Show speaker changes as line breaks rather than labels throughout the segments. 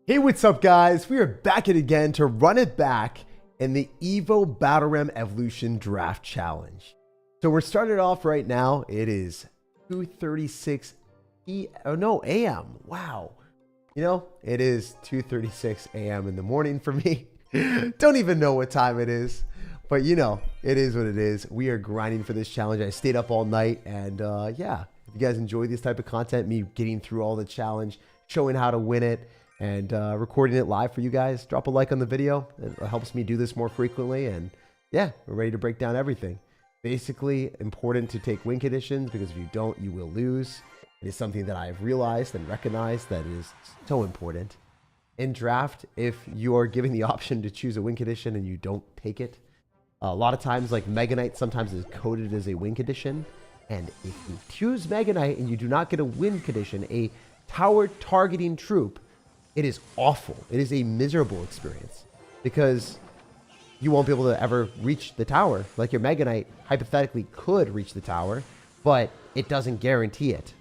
Hey, what's up, guys? We are back at it again to run it back in the Evo Battle Ram Evolution Draft Challenge. So we're started off right now. It is 2:36 a.m. Wow. You know, it is 2:36 a.m. in the morning for me. Don't even know what time it is. But you know, it is what it is. We are grinding for this challenge. I stayed up all night and yeah, if you guys enjoy this type of content, me getting through all the challenge, showing how to win it, and recording it live for you guys, drop a like on the video. It helps me do this more frequently. And yeah, we're ready to break down everything. Basically, important to take win conditions because if you don't, you will lose. It is something that I've realized and recognized that is so important. In draft, if you are given the option to choose a win condition and you don't take it, a lot of times, like Mega Knight sometimes is coded as a win condition. And if you choose Mega Knight and you do not get a win condition, a tower targeting troop, it is awful. It is a miserable experience because you won't be able to ever reach the tower. Like your Mega Knight hypothetically could reach the tower, but it doesn't guarantee it.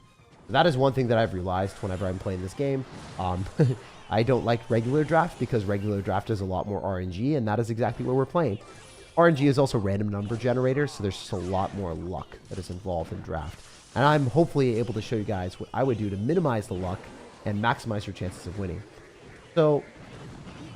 That is one thing that I've realized whenever I'm playing this game. I don't like regular draft because regular draft is a lot more RNG, and that is exactly what we're playing. RNG is also random number generator, so there's just a lot more luck that is involved in draft. And I'm hopefully able to show you guys what I would do to minimize the luck and maximize your chances of winning. So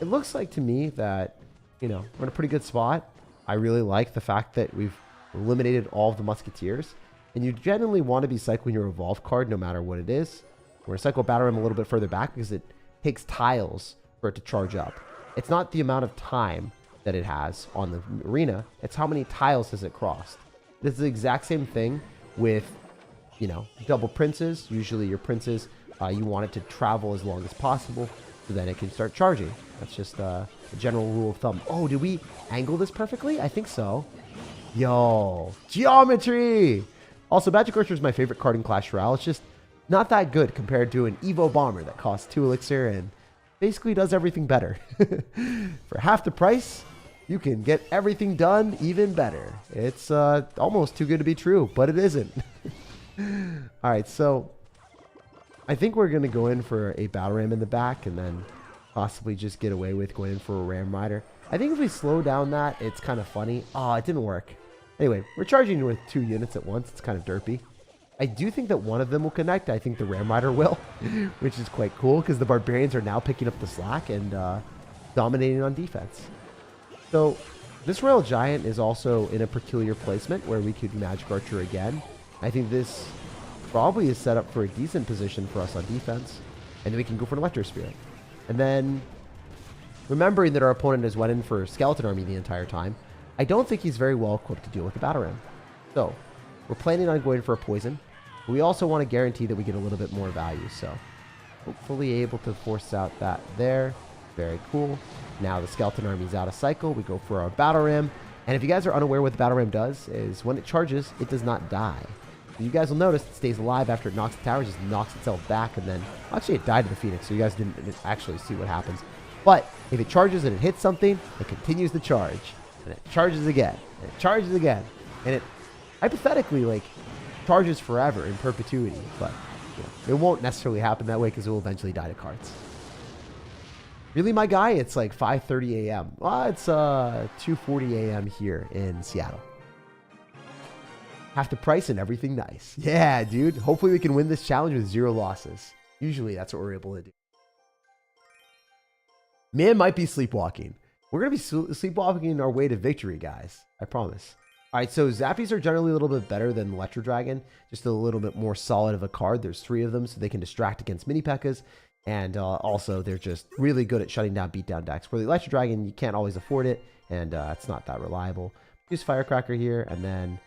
it looks like to me that, you know, we're in a pretty good spot. I really like the fact that we've eliminated all of the musketeers, and you generally want to be cycling your evolve card no matter what it is. We're going to cycle Battle Ram a little bit further back because it takes tiles for it to charge up. It's not the amount of time that it has on the arena, it's how many tiles has it crossed. This is the exact same thing with, you know, double princes. Usually your princes, you want it to travel as long as possible so then it can start charging. That's just a general rule of thumb. Oh, did we angle this perfectly? I think so. Yo, geometry! Also, Magic Archer is my favorite card in Clash Royale. It's just not that good compared to an Evo Bomber that costs 2 elixir and basically does everything better. For half the price, you can get everything done even better. It's almost too good to be true, but it isn't. All right, so I think we're going to go in for a Battle Ram in the back and then possibly just get away with going in for a Ram Rider. I think if we slow down that, it's kind of funny. Oh, it didn't work. Anyway, we're charging with 2 units at once. It's kind of derpy. I do think that one of them will connect. I think the Ram Rider will, which is quite cool because the Barbarians are now picking up the slack and dominating on defense. So this Royal Giant is also in a peculiar placement where we could Magic Archer again. I think this probably is set up for a decent position for us on defense. And then we can go for an Electro Spirit. And then, remembering that our opponent has went in for Skeleton Army the entire time, I don't think he's very well equipped to deal with the Battle Ram. So, we're planning on going for a Poison. But we also want to guarantee that we get a little bit more value. So, hopefully able to force out that there. Very cool. Now the Skeleton Army is out of cycle. We go for our Battle Ram. And if you guys are unaware what the Battle Ram does, is when it charges, it does not die. You guys will notice it stays alive after it knocks the tower, just knocks itself back, and then actually it died to the Phoenix, so you guys didn't actually see what happens. But if it charges and it hits something, it continues to charge, and it charges again, and it charges again, and it hypothetically like charges forever in perpetuity. But you know, it won't necessarily happen that way because it will eventually die to cards. Really, my guy? It's like 5:30 a.m. Well, it's 2:40 a.m. here in Seattle. Half the price and everything nice. Yeah, dude. Hopefully we can win this challenge with 0 losses. Usually that's what we're able to do. Man might be sleepwalking. We're going to be sleepwalking our way to victory, guys. I promise. All right, so Zappies are generally a little bit better than Electro Dragon. Just a little bit more solid of a card. There's 3 of them, so they can distract against mini P.E.K.K.A.s. And also, they're just really good at shutting down beatdown decks. For the Electro Dragon, you can't always afford it, and it's not that reliable. Use Firecracker here, and then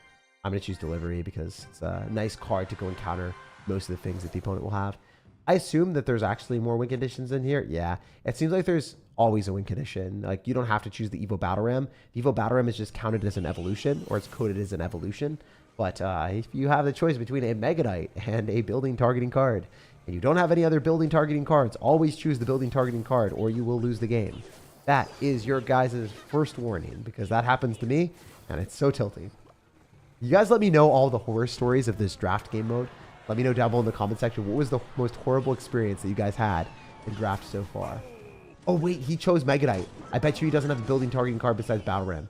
I'm going to choose Delivery because it's a nice card to go and counter most of the things that the opponent will have. I assume that there's actually more win conditions in here. Yeah, it seems like there's always a win condition. Like, you don't have to choose the Evo Battle Ram. The Evo Battle Ram is just counted as an evolution, or it's coded as an evolution. But if you have the choice between a Mega Knight and a building targeting card, and you don't have any other building targeting cards, always choose the building targeting card or you will lose the game. That is your guys' first warning, because that happens to me, and it's so tilting. You guys let me know all the horror stories of this draft game mode. Let me know down below in the comment section what was the most horrible experience that you guys had in draft so far. Oh, wait, he chose Megadite. I bet you he doesn't have a building targeting card besides Battle Ram.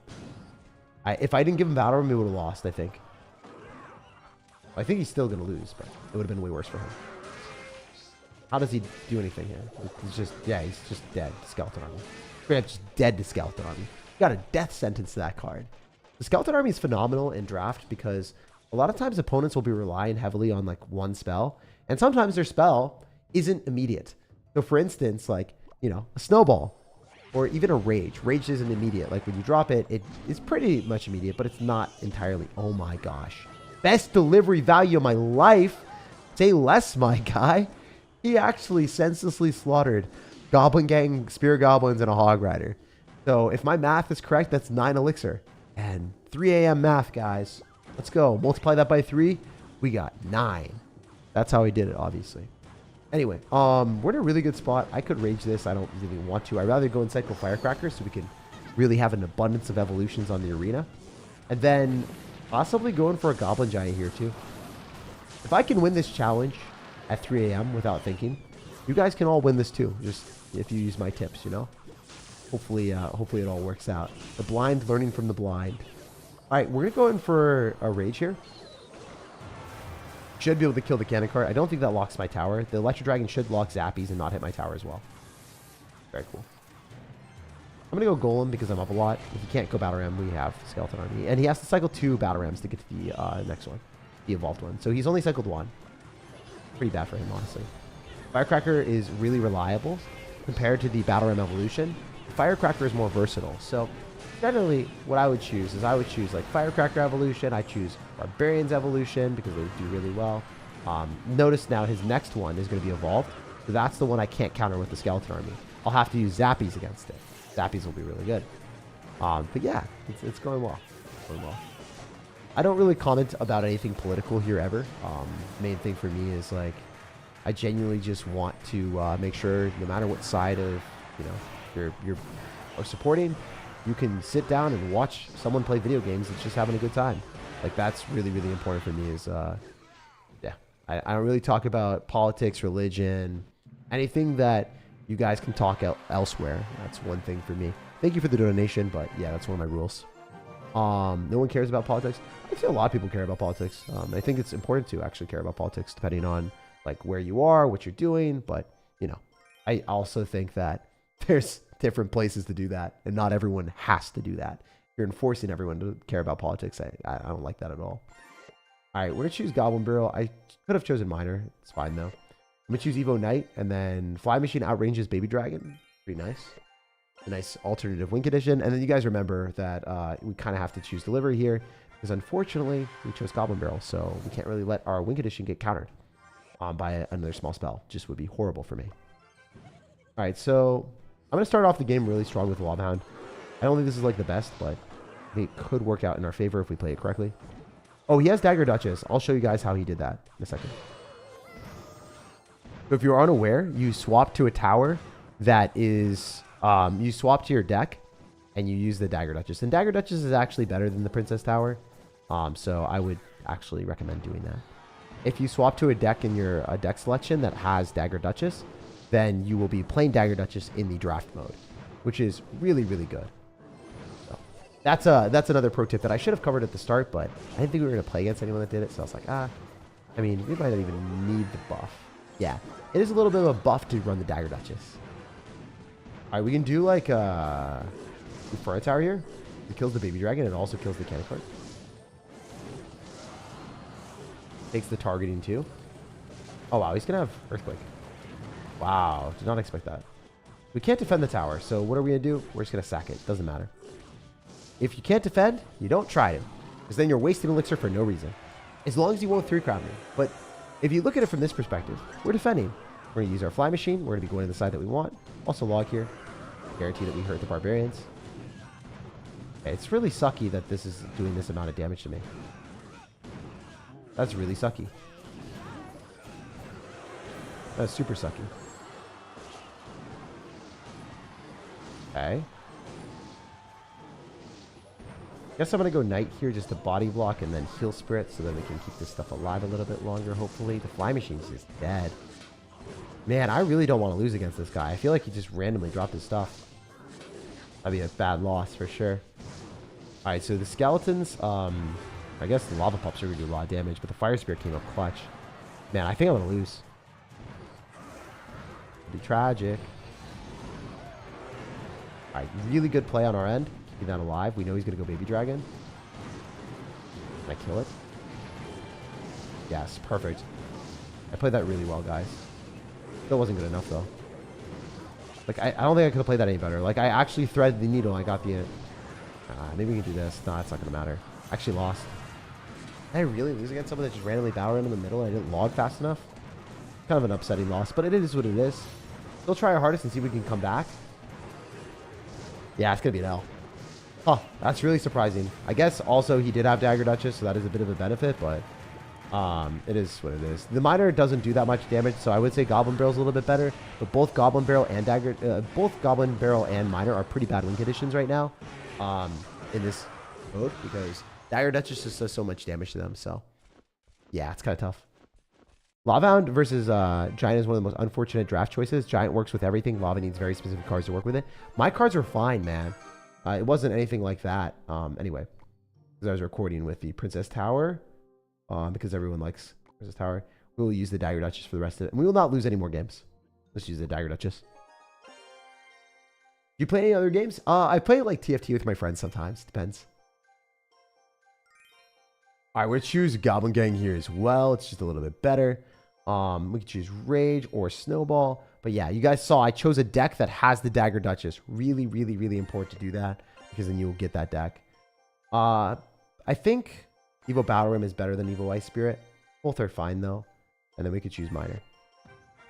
If I didn't give him Battle Ram, he would have lost, I think. I think he's still going to lose, but it would have been way worse for him. How does he do anything here? He's just, yeah, he's just dead to Skeleton Army. Straight up just dead to Skeleton Army. Got a death sentence to that card. The Skeleton Army is phenomenal in draft because a lot of times opponents will be relying heavily on like one spell. And sometimes their spell isn't immediate. So for instance, like, you know, a Snowball or even a Rage. Rage isn't immediate. Like when you drop it, it is pretty much immediate, but it's not entirely. Oh my gosh. Best delivery value of my life. Say less, my guy. He actually senselessly slaughtered Goblin Gang, Spear Goblins, and a Hog Rider. So if my math is correct, that's 9 elixir. And 3 a.m. math, guys. Let's go. Multiply that by 3. We got 9. That's how he did it, obviously. Anyway, we're in a really good spot. I could rage this. I don't really want to. I'd rather go and cycle Firecracker so we can really have an abundance of evolutions on the arena. And then possibly going for a Goblin Giant here too. If I can win this challenge at 3 a.m. without thinking, you guys can all win this too. Just if you use my tips, you know. Hopefully it all works out. The blind learning from the blind. All right, we're gonna go in for a rage here. Should be able to kill the cannon cart. I don't think that locks my tower. The Electro Dragon should lock Zappies and not hit my tower as well. Very cool. I'm going to go Golem because I'm up a lot. If you can't go Battle Ram, we have Skeleton Army. And he has to cycle 2 Battle Rams to get to the next one. The evolved one. So he's only cycled 1. Pretty bad for him, honestly. Firecracker is really reliable compared to the Battle Ram evolution. Firecracker is more versatile. So generally, what I would choose is I would choose like Firecracker evolution. I choose Barbarians evolution because they do really well. Notice now his next one is going to be evolved. So that's the one I can't counter with the Skeleton Army. I'll have to use Zappies against it. Zappies will be really good. But yeah, it's going well. It's going well. I don't really comment about anything political here ever. Main thing for me is like, I genuinely just want to make sure no matter what side of, you know, you're supporting, you can sit down and watch someone play video games that's just having a good time. Like that's really, really important for me is, yeah, I don't really talk about politics, religion, anything that you guys can talk elsewhere. That's one thing for me. Thank you for the donation, but yeah, that's one of my rules. No one cares about politics. I feel a lot of people care about politics. I think it's important to actually care about politics depending on like where you are, what you're doing. But, you know, I also think that there's different places to do that and not everyone has to do that. You're enforcing everyone to care about politics. I don't like that at all. All right, we're going to choose Goblin Barrel. I could have chosen Miner. It's fine, though. I'm going to choose Evo Knight, and then Fly Machine outranges Baby Dragon. Pretty nice. A nice alternative Wing Condition. And then you guys remember that we kind of have to choose Delivery here, because unfortunately, we chose Goblin Barrel, so we can't really let our Wing Condition get countered by another small spell. Just would be horrible for me. All right, so I'm going to start off the game really strong with Lava Hound. I don't think this is like the best, but it could work out in our favor if we play it correctly. Oh, he has Dagger Duchess. I'll show you guys how he did that in a second. So if you're unaware, you swap to a tower that is, you swap to your deck and you use the Dagger Duchess. And Dagger Duchess is actually better than the Princess Tower. So I would actually recommend doing that. If you swap to a deck in your deck selection that has Dagger Duchess, then you will be playing Dagger Duchess in the draft mode, which is really, really good. That's another pro tip that I should have covered at the start, but I didn't think we were going to play against anyone that did it, so I was like, I mean, we might not even need the buff. Yeah, it is a little bit of a buff to run the Dagger Duchess. All right, we can do like a Inferno Tower here. It kills the Baby Dragon and also kills the Cannon Cart. Takes the targeting too. Oh, wow, he's going to have Earthquake. Wow, did not expect that. We can't defend the tower, so what are we going to do? We're just going to sack it. Doesn't matter. If you can't defend, you don't try to, because then you're wasting elixir for no reason. As long as you won't 3-crown me. But if you look at it from this perspective, we're defending. We're going to use our Fly Machine. We're going to be going to the side that we want. Also log here. Guarantee that we hurt the Barbarians. Okay, it's really sucky that this is doing this amount of damage to me. That's really sucky. That's super sucky. Okay. Guess I'm going to go Knight here just to body block and then heal Spirit so that we can keep this stuff alive a little bit longer, hopefully. The Fly Machine's just dead. Man, I really don't want to lose against this guy. I feel like he just randomly dropped his stuff. That'd be a bad loss for sure. Alright, so the skeletons, I guess the lava pups are going to do a lot of damage, but the fire spirit came up clutch. Man, I think I'm going to lose. It'd be tragic. Alright, really good play on our end. Keeping that alive. We know he's going to go baby dragon. Can I kill it? Yes, perfect. I played that really well, guys. Still wasn't good enough, though. Like, I don't think I could have played that any better. Like, I actually threaded the needle. I got the... maybe we can do this. No, it's not going to matter. I actually lost. Did I really lose against someone that just randomly battled him in the middle and I didn't log fast enough? Kind of an upsetting loss, but it is what it is. Still try our hardest and see if we can come back. Yeah, it's going to be an L. Huh, that's really surprising. I guess also he did have Dagger Duchess, so that is a bit of a benefit, but it is what it is. The Miner doesn't do that much damage, so I would say Goblin Barrel's a little bit better, but both Goblin Barrel and Miner are pretty bad win conditions right now in this mode because Dagger Duchess just does so much damage to them, so yeah, it's kind of tough. Lava Hound versus Giant is one of the most unfortunate draft choices. Giant works with everything. Lava needs very specific cards to work with it. My cards are fine, man. It wasn't anything like that. Anyway, because I was recording with the Princess Tower, because everyone likes Princess Tower, we will use the Dagger Duchess for the rest of it. And we will not lose any more games. Let's use the Dagger Duchess. Do you play any other games? I play like TFT with my friends sometimes. Depends. All right, we're going to choose Goblin Gang here as well. It's just a little bit better. We can choose Rage or Snowball. But yeah, you guys saw I chose a deck that has the Dagger Duchess. Really, really, really important to do that because then you'll get that deck. I think Evo Battle Ram is better than Evo Ice Spirit. Both are fine though. And then we could choose Miner.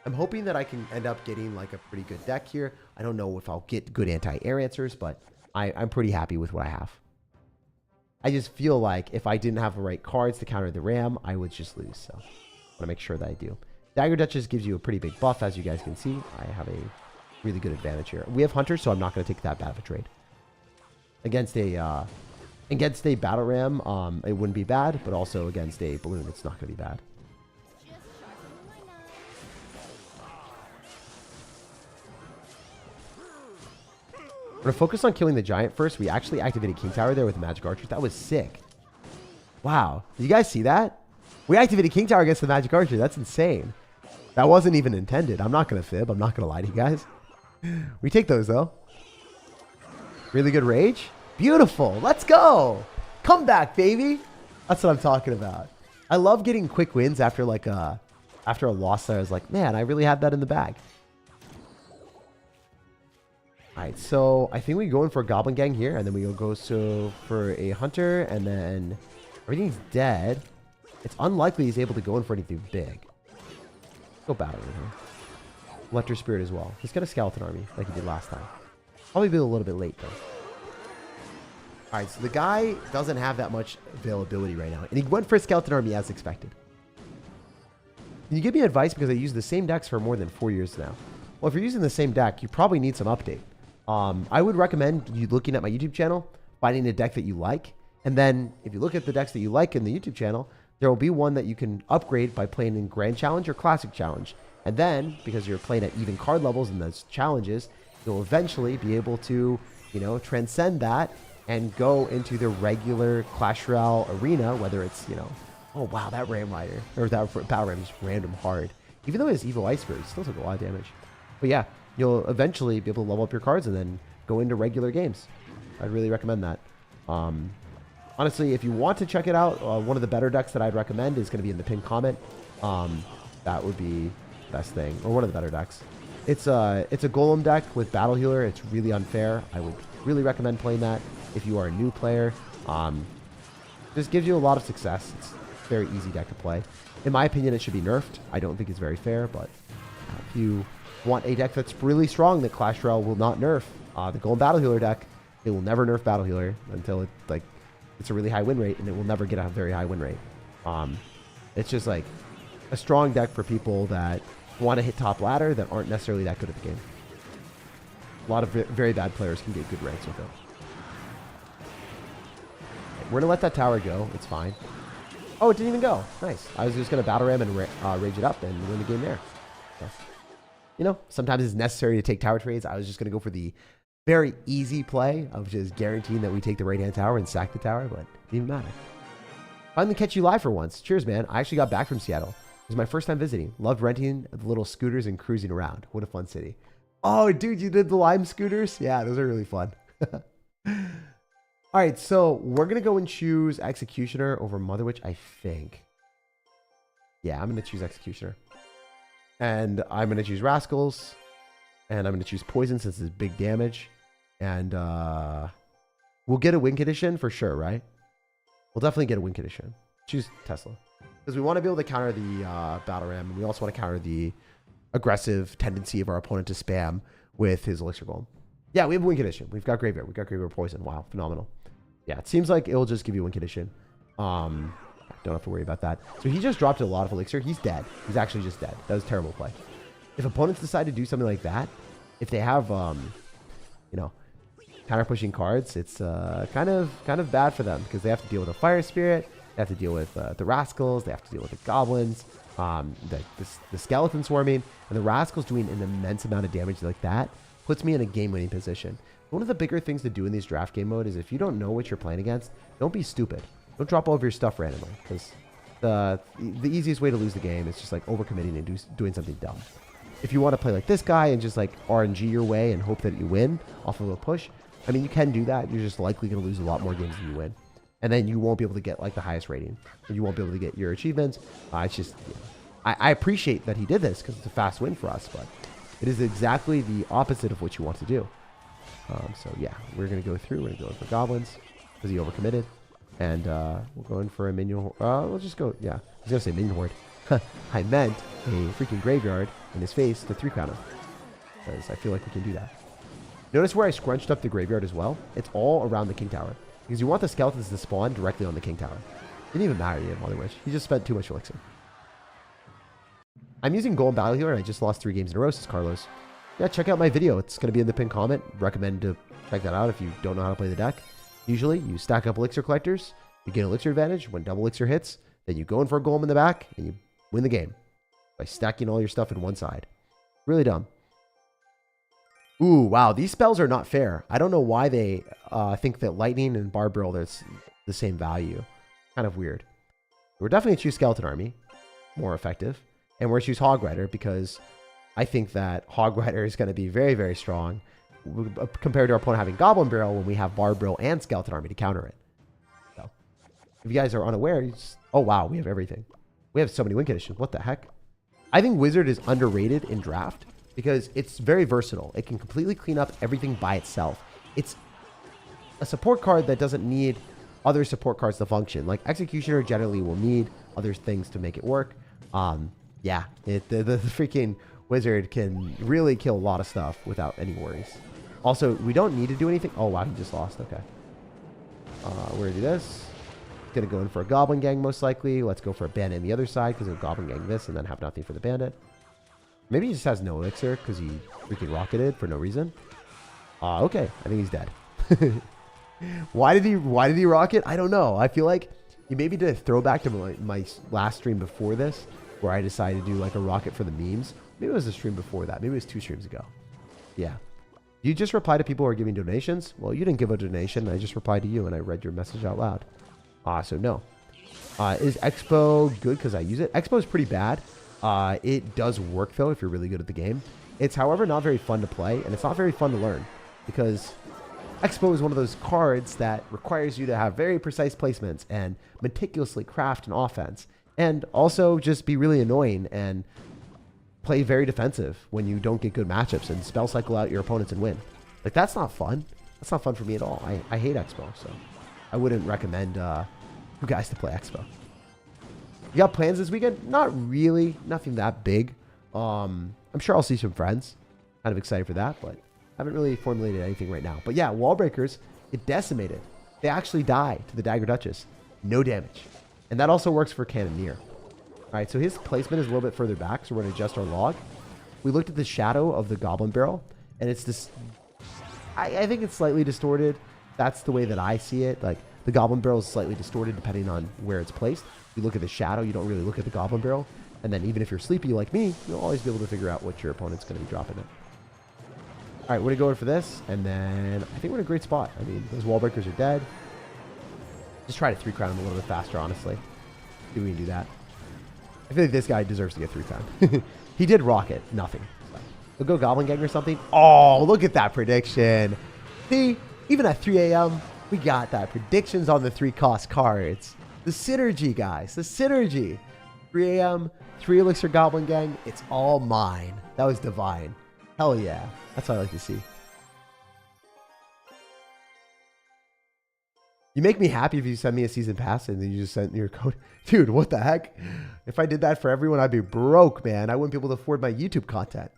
I'm hoping that I can end up getting like a pretty good deck here. I don't know if I'll get good anti-air answers, but I'm pretty happy with what I have. I just feel like if I didn't have the right cards to counter the Ram, I would just lose. So I want to make sure that I do. Dagger Duchess gives you a pretty big buff, as you guys can see. I have a really good advantage here. We have Hunters, so I'm not going to take that bad of a trade. Against a Battle Ram, it wouldn't be bad, but also against a Balloon, it's not going to be bad. We're going to focus on killing the Giant first. We actually activated King Tower there with the Magic Archers. That was sick. Wow. Did you guys see that? We activated King Tower against the Magic Archer. That's insane. That wasn't even intended. I'm not going to fib. I'm not going to lie to you guys. We take those, though. Really good Rage. Beautiful. Let's go. Come back, baby. That's what I'm talking about. I love getting quick wins after like after a loss that I was like, man, I really had that in the bag. All right, so I think we go in for a Goblin Gang here, and then we go for a Hunter, and then everything's dead. It's unlikely he's able to go in for anything big. Go Battle in here. Lecter Spirit as well. He's got a Skeleton Army like he did last time. Probably be a little bit late, though. All right, so the guy doesn't have that much availability right now, and he went for a Skeleton Army as expected. Can you give me advice? Because I use the same decks for more than 4 years now. Well, if you're using the same deck, you probably need some update. I would recommend you looking at my YouTube channel, finding a deck that you like, and then if you look at the decks that you like in the YouTube channel, there will be one that you can upgrade by playing in Grand Challenge or Classic Challenge. And then, because you're playing at even card levels in those challenges, you'll eventually be able to, you know, transcend that and go into the regular Clash Royale arena, whether it's, you know, oh wow, that Ram Rider, or that Battle Ram is random hard. Even though it has Evo Ice Spirit, it still took a lot of damage. But yeah, you'll eventually be able to level up your cards and then go into regular games. I'd really recommend that. Honestly, if you want to check it out, one of the better decks that I'd recommend is going to be in the pinned comment. That would be the best thing, or one of the better decks. It's a Golem deck with Battle Healer. It's really unfair. I would really recommend playing that if you are a new player. Just gives you a lot of success. It's a very easy deck to play. In my opinion, it should be nerfed. I don't think it's very fair, but if you want a deck that's really strong that Clash Royale will not nerf, the Golem Battle Healer deck, it will never nerf Battle Healer until it's a really high win rate, and it will never get a very high win rate. It's just like a strong deck for people that want to hit top ladder that aren't necessarily that good at the game. A lot of very bad players can get good ranks with it. We're going to let that tower go. It's fine. Oh, it didn't even go. Nice. I was just going to Battle Ram and rage it up and win the game there. So, you know, sometimes it's necessary to take tower trades. I was just going to go for the very easy play of just guaranteeing that we take the right-hand tower and sack the tower, but it didn't even matter. Finally catch you live for once. Cheers, man. I actually got back from Seattle. It was my first time visiting. Loved renting the little scooters and cruising around. What a fun city. Oh, dude, you did the Lime scooters? Yeah, those are really fun. All right, so we're going to go and choose Executioner over Mother Witch, I think. Yeah, I'm going to choose Executioner. And I'm going to choose Rascals. And I'm going to choose Poison since it's big damage. And we'll get a win condition for sure, right? We'll definitely get a win condition. Choose Tesla. Because we want to be able to counter the Battle Ram. And we also want to counter the aggressive tendency of our opponent to spam with his Elixir Golem. Yeah, we have a win condition. We've got Graveyard. We've got Graveyard Poison. Wow, phenomenal. Yeah, it seems like it'll just give you win condition. Don't have to worry about that. So he just dropped a lot of Elixir. He's dead. He's actually just dead. That was a terrible play. If opponents decide to do something like that, if they have, you know, counter pushing cards, it's kind of bad for them because they have to deal with a Fire Spirit. They have to deal with the Rascals. They have to deal with the Goblins, the Skeleton swarming, and the Rascals doing an immense amount of damage like that puts me in a game-winning position. One of the bigger things to do in these draft game mode is if you don't know what you're playing against, don't be stupid. Don't drop all of your stuff randomly because the easiest way to lose the game is just like overcommitting and doing something dumb. If you want to play like this guy and just like RNG your way and hope that you win off of a push, I mean, you can do that. You're just likely going to lose a lot more games than you win. And then you won't be able to get like the highest rating. And you won't be able to get your achievements. It's just, you know, I appreciate that he did this because it's a fast win for us, but it is exactly the opposite of what you want to do. So yeah, we're going to go through. We're going to go for Goblins because he overcommitted. And we're going for a minion. We'll just go, yeah. I was going to say minion horde. I meant a freaking graveyard in his face to 3-count him. Because I feel like we can do that. Notice where I scrunched up the graveyard as well? It's all around the King Tower. Because you want the skeletons to spawn directly on the King Tower. Didn't even matter yet, Mother Witch. He just spent too much Elixir. I'm using Golem Battle Healer and I just lost 3 games in a row, says Carlos. Yeah, check out my video. It's going to be in the pinned comment. Recommend to check that out if you don't know how to play the deck. Usually, you stack up Elixir Collectors, you get Elixir advantage when double Elixir hits, then you go in for a Golem in the back, and you win the game by stacking all your stuff in one side. Really dumb. Ooh, wow, these spells are not fair. I don't know why they think that Lightning and Barbarrel are the same value. Kind of weird. We're definitely going to choose Skeleton Army. More effective. And we're going to choose Hog Rider because I think that Hog Rider is going to be very, very strong compared to our opponent having Goblin Barrel when we have Barbarrel and Skeleton Army to counter it. So, if you guys are unaware, oh wow, we have everything. We have so many win conditions. What the heck? I think Wizard is underrated in draft because it's very versatile. It can completely clean up everything by itself. It's a support card that doesn't need other support cards to function. Like Executioner generally will need other things to make it work. Yeah, the freaking Wizard can really kill a lot of stuff without any worries. Also, we don't need to do anything. Oh, wow, he just lost. Okay. We're going to do this. Going to go in for a Goblin Gang, most likely. Let's go for a Bandit on the other side because he'll Goblin Gang this and then have nothing for the Bandit. Maybe he just has no Elixir because he freaking rocketed for no reason. Okay, I think he's dead. Why did he rocket? I don't know. I feel like he maybe did a throwback to my last stream before this where I decided to do like a rocket for the memes. Maybe it was a stream before that. Maybe it was 2 streams ago. Yeah. You just reply to people who are giving donations? Well, you didn't give a donation. I just replied to you and I read your message out loud. So no. Is Expo good because I use it? Expo is pretty bad. It does work though if you're really good at the game. It's however not very fun to play and it's not very fun to learn because Expo is one of those cards that requires you to have very precise placements and meticulously craft an offense and also just be really annoying and play very defensive when you don't get good matchups and spell cycle out your opponents and win. Like, that's not fun. That's not fun for me at all. I hate Expo, so I wouldn't recommend you guys to play Expo. You got plans this weekend? Not really. Nothing that big. I'm sure I'll see some friends. Kind of excited for that, but haven't really formulated anything right now. But yeah, Wall Breakers, it decimated. They actually die to the Dagger Duchess. No damage. And that also works for Cannoneer. All right, so his placement is a little bit further back, so we're going to adjust our log. We looked at the shadow of the Goblin Barrel, and it's this... I think it's slightly distorted. That's the way that I see it. Like, the Goblin Barrel is slightly distorted depending on where it's placed. You look at the shadow, you don't really look at the Goblin Barrel. And then even if you're sleepy like me, you'll always be able to figure out what your opponent's going to be dropping it. All right, we're going to go in for this. And then I think we're in a great spot. I mean, those wall breakers are dead. Just try to 3-crown him a little bit faster, honestly. See if we can do that. I feel like this guy deserves to get 3-crowned. He did rocket. Nothing. So, we'll go Goblin Gang or something. Oh, look at that prediction. See, even at 3 a.m., we got that. Predictions on the 3-cost cards. The synergy, guys. The synergy. 3 a.m., 3 Elixir Goblin Gang. It's all mine. That was divine. Hell yeah. That's what I like to see. You make me happy if you send me a season pass and then you just send your code. Dude, what the heck? If I did that for everyone, I'd be broke, man. I wouldn't be able to afford my YouTube content.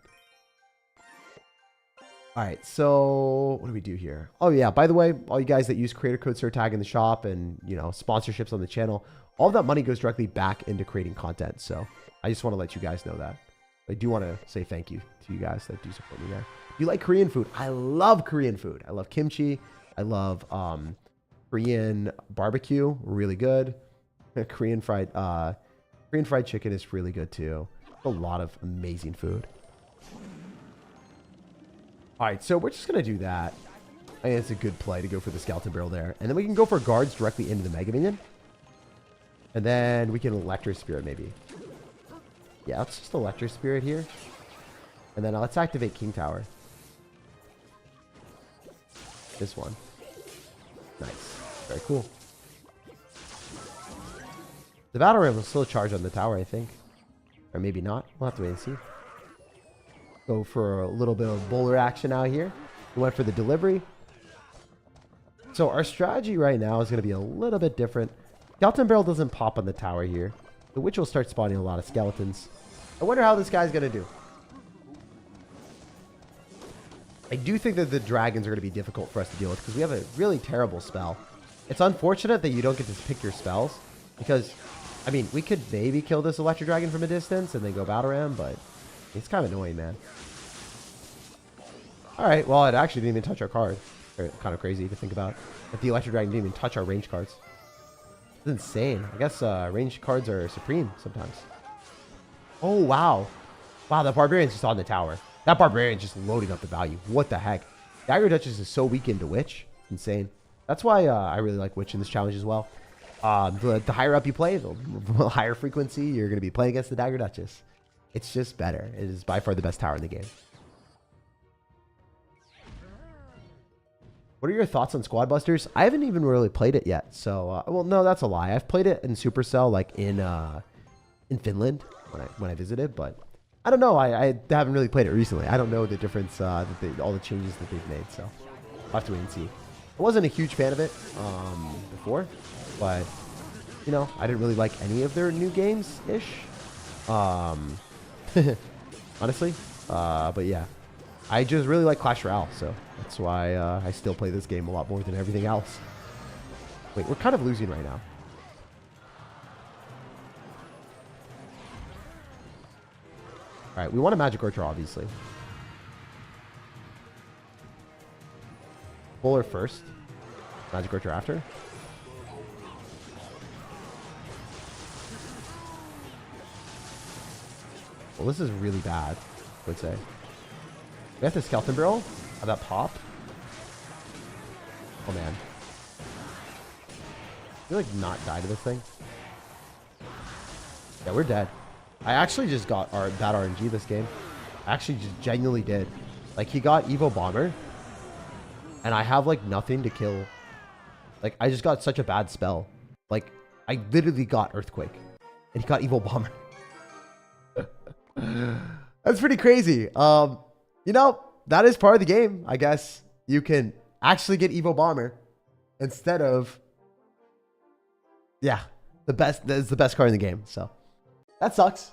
All right, so what do we do here? Oh, yeah, by the way, all you guys that use creator code SirTag in the shop and, you know, sponsorships on the channel, all of that money goes directly back into creating content. So I just want to let you guys know that. I do want to say thank you to you guys that do support me there. You like Korean food? I love Korean food. I love kimchi. I love Korean barbecue, really good. Korean fried chicken is really good too. A lot of amazing food. All right, so we're just gonna do that. I think it's a good play to go for the skeleton barrel there, and then we can go for guards directly into the Mega Minion, and then we can Electro Spirit maybe. Yeah, let's just Electro Spirit here, and then let's activate King Tower. This one, nice. Very cool. The battle ram will still charge on the tower, I think. Or maybe not. We'll have to wait and see. Go for a little bit of bowler action out here. We went for the delivery. So our strategy right now is going to be a little bit different. Skeleton Barrel doesn't pop on the tower here. The Witch will start spawning a lot of skeletons. I wonder how this guy's going to do. I do think that the dragons are going to be difficult for us to deal with because we have a really terrible spell. It's unfortunate that you don't get to pick your spells because, I mean, we could maybe kill this Electro Dragon from a distance and then go Battle Ram, but it's kind of annoying, man. All right, well, it actually didn't even touch our card. Kind of crazy to think about. If the Electro Dragon didn't even touch our range cards. It's insane. I guess range cards are supreme sometimes. Oh, wow. Wow, that Barbarian's just on the tower. That Barbarian's just loading up the value. What the heck? Dagger Duchess is so weak into Witch. Insane. That's why I really like Witch in this challenge as well. The higher up you play, the higher frequency you're going to be playing against the Dagger Duchess. It's just better. It is by far the best tower in the game. What are your thoughts on Squad Busters? I haven't even really played it yet. So, well, no, that's a lie. I've played it in Supercell, like in Finland when I visited, but I don't know. I haven't really played it recently. I don't know the difference, all the changes that they've made. So I'll have to wait and see. I wasn't a huge fan of it before, but you know, I didn't really like any of their new games-ish. Honestly, but yeah, I just really like Clash Royale, so that's why I still play this game a lot more than everything else. Wait, we're kind of losing right now. All right, we want a Magic Archer, obviously. Bowler first, Magic Archer after. Well, this is really bad, I would say. We have the Skeleton Barrel. How that pop? Oh, man. You like not die to this thing? Yeah, we're dead. I actually just got that RNG this game. I actually just genuinely did. Like, he got Evo Bomber. And I have, like, nothing to kill. Like, I just got such a bad spell. Like, I literally got Earthquake. And he got Evo Bomber. That's pretty crazy. You know, that is part of the game, I guess. You can actually get Evo Bomber instead of, yeah, that's the best card in the game. So that sucks.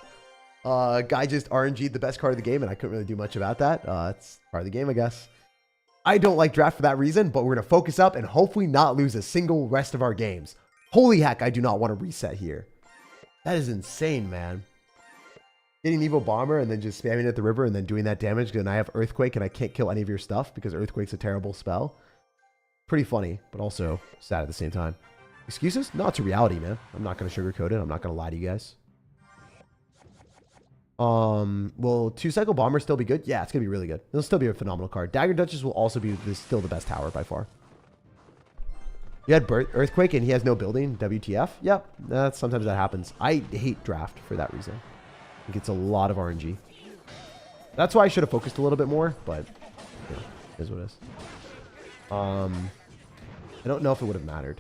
Guy just RNG'd the best card of the game, and I couldn't really do much about that. It's part of the game, I guess. I don't like draft for that reason, but we're gonna focus up and hopefully not lose a single rest of our games. Holy heck, I do not want to reset here. That is insane, man. Getting Evo Bomber and then just spamming at the river and then doing that damage, and I have Earthquake and I can't kill any of your stuff because Earthquake's a terrible spell. Pretty funny, but also sad at the same time. Excuses? No, it's a reality, man. I'm not going to sugarcoat it. I'm not going to lie to you guys. Will 2-cycle bomber still be good? Yeah, it's gonna be really good. It'll still be a phenomenal card. Dagger Duchess will also be still the best tower by far. You had Earthquake and he has no building. WTF? Yep. Sometimes that happens. I hate draft for that reason. I think it's a lot of RNG. That's why I should have focused a little bit more, but yeah, it is what it is. I don't know if it would have mattered.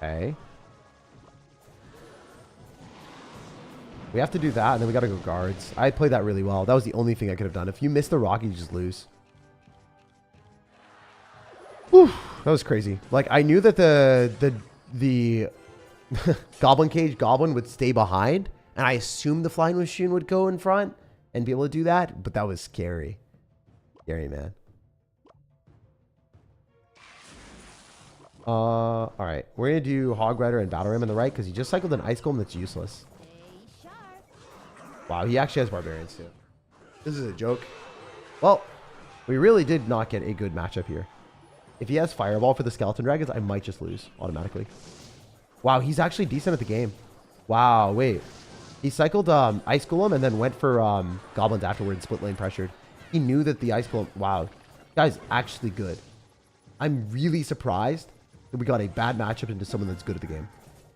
Okay. We have to do that, and then we got to go guards. I played that really well. That was the only thing I could have done. If you miss the rock, you just lose. Whew, that was crazy. Like, I knew that the Goblin Cage Goblin would stay behind, and I assumed the Flying Machine would go in front and be able to do that, but that was scary. Scary, man. All right. We're going to do Hog Rider and Battle Ram on the right because he just cycled an Ice Golem that's useless. Wow, he actually has Barbarians too. This is a joke. Well, we really did not get a good matchup here. If he has Fireball for the Skeleton Dragons, I might just lose automatically. Wow, he's actually decent at the game. Wow, wait. He cycled Ice Golem and then went for Goblins afterwards, split lane pressured. He knew that the Ice Golem... Wow, guy's actually good. I'm really surprised that we got a bad matchup into someone that's good at the game.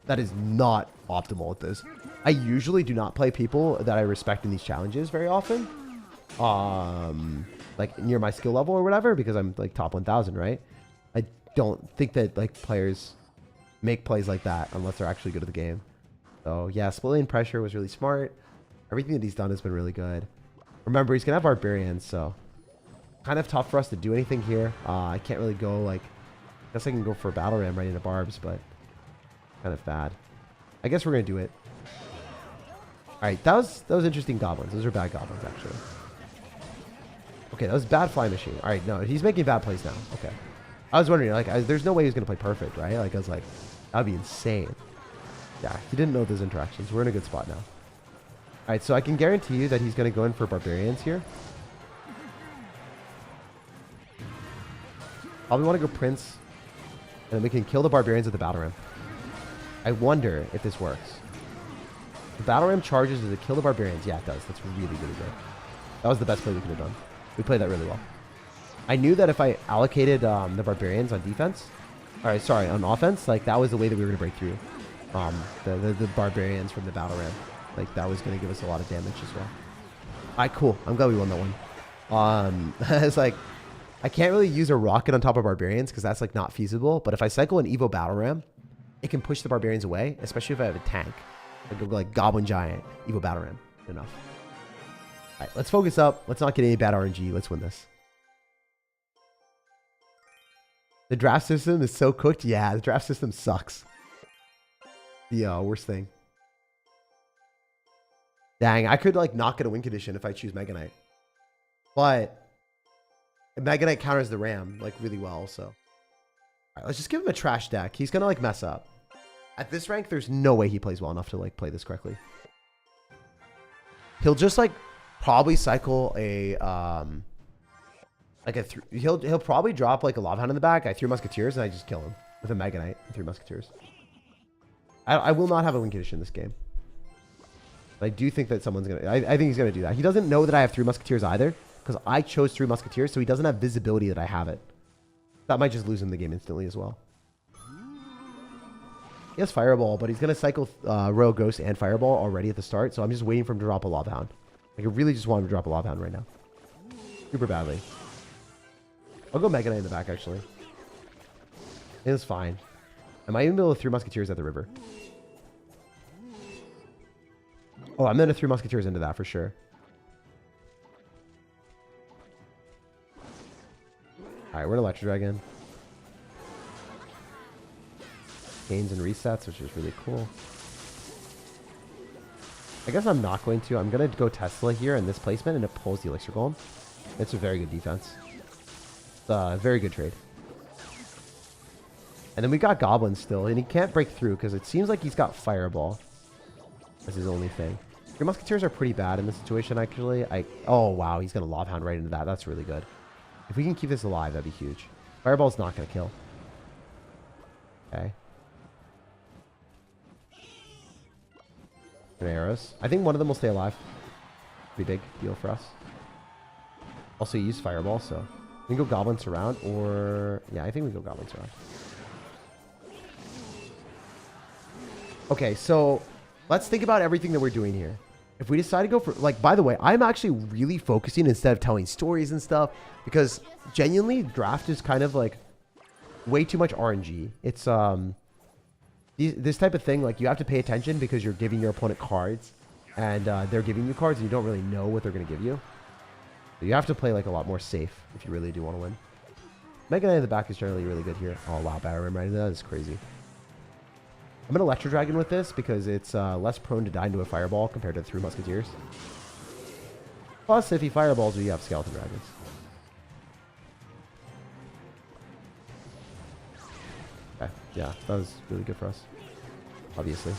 That is not optimal at this. I usually do not play people that I respect in these challenges very often. Like near my skill level or whatever, because I'm like top 1,000, right? I don't think that like players make plays like that unless they're actually good at the game. So yeah, split lane pressure was really smart. Everything that he's done has been really good. Remember, he's gonna have Barbarians, so kind of tough for us to do anything here. I can't really go like, I guess I can go for a Battle Ram right into Barbs, but kind of bad. I guess we're gonna do it. All right, that was interesting goblins. Those are bad goblins actually. Okay, that was bad Fly Machine. All right, no, he's making bad plays now. Okay, I was wondering like, there's no way he's gonna play perfect, right? Like I was like, that'd be insane. Yeah, he didn't know those interactions. We're in a good spot now. All right, so I can guarantee you that he's gonna go in for Barbarians here. Probably want to go Prince, and then we can kill the Barbarians at the Battle Ram. I wonder if this works. The Battle Ram charges, does it kill the Barbarians? Yeah, it does. That's really, really good. That was the best play we could have done. We played that really well. I knew that if I allocated the Barbarians on defense, on offense, like that was the way that we were going to break through the Barbarians from the Battle Ram. Like that was going to give us a lot of damage as well. All right, cool. I'm glad we won that one. It's like, I can't really use a rocket on top of Barbarians because that's like not feasible. But if I cycle an Evo Battle Ram, it can push the Barbarians away, especially if I have a tank. I go like Goblin Giant, Evo Battle Ram. Enough. All right, let's focus up. Let's not get any bad RNG. Let's win this. The draft system is so cooked. Yeah, the draft system sucks. The worst thing. Dang, I could like not get a win condition if I choose Mega Knight. But Mega Knight counters the Ram like really well, so. All right, let's just give him a trash deck. He's gonna like mess up. At this rank, there's no way he plays well enough to like play this correctly. He'll just like probably cycle a he'll probably drop like a Lava Hound in the back. I 3 Musketeers and I just kill him with a Mega Knight and 3 Musketeers. I will not have a win condition in this game. But I do think that someone's gonna. I think he's gonna do that. He doesn't know that I have 3 Musketeers either because I chose 3 Musketeers, so he doesn't have visibility that I have it. That might just lose him the game instantly as well. He has Fireball, but he's going to cycle Royal Ghost and Fireball already at the start, so I'm just waiting for him to drop a Lava Hound. Like, I really just want him to drop a Lava Hound right now. Super badly. I'll go Mega Knight in the back, actually. It's fine. I might even be able to 3 Musketeers at the river. Oh, I'm going to 3 Musketeers into that for sure. Alright, we're in Electro Dragon. Gains and resets, which is really cool. I guess I'm not going to. I'm going to go Tesla here in this placement, and it pulls the Elixir Golem. It's a very good defense. It's a very good trade. And then we got Goblin still, and he can't break through because it seems like he's got Fireball. That's his only thing. Your Musketeers are pretty bad in this situation, actually. Oh, wow, he's going to Lava Hound right into that. That's really good. If we can keep this alive, that'd be huge. Fireball's not going to kill. Okay. And arrows. I think one of them will stay alive. Pretty big deal for us. Also use fireball, so we can go goblin surround or yeah, I think we go goblin surround. Okay, so let's think about everything that we're doing here. If we decide to go for, like, by the way, I'm actually really focusing instead of telling stories and stuff, because genuinely draft is kind of like way too much RNG. It's this type of thing, like, you have to pay attention because you're giving your opponent cards, and they're giving you cards and you don't really know what they're going to give you. So you have to play like a lot more safe if you really do want to win. Mega Knight in the back is generally really good here. Oh wow, Battle Ram right there, that is crazy. I'm going to Electro Dragon with this because it's less prone to die into a Fireball compared to the 3 Musketeers. Plus, if he Fireballs, you have Skeleton Dragons. Okay, yeah, that was really good for us. Obviously.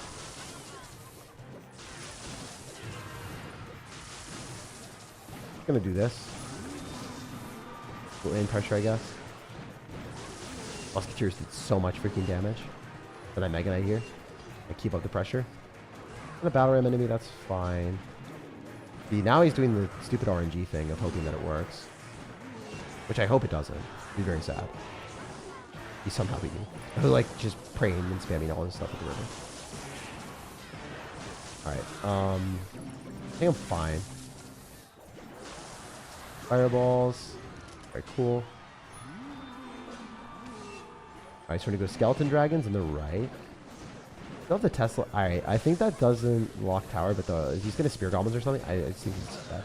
I'm going to do this. Lane pressure, I guess. Musketeers did so much freaking damage. But I Mega Knight here. I keep up the pressure. And a Battle Ram enemy, that's fine. See, now he's doing the stupid RNG thing of hoping that it works. Which I hope it doesn't. It'd be very sad. He somehow beat me. I was like just praying and spamming all this stuff at the river. Alright, I think I'm fine. Fireballs. Very cool. Alright, so we're going to go Skeleton Dragons on the right. Still have the Tesla. Alright, I think that doesn't lock tower, but he's going to Spear Goblins or something. I think he's bad.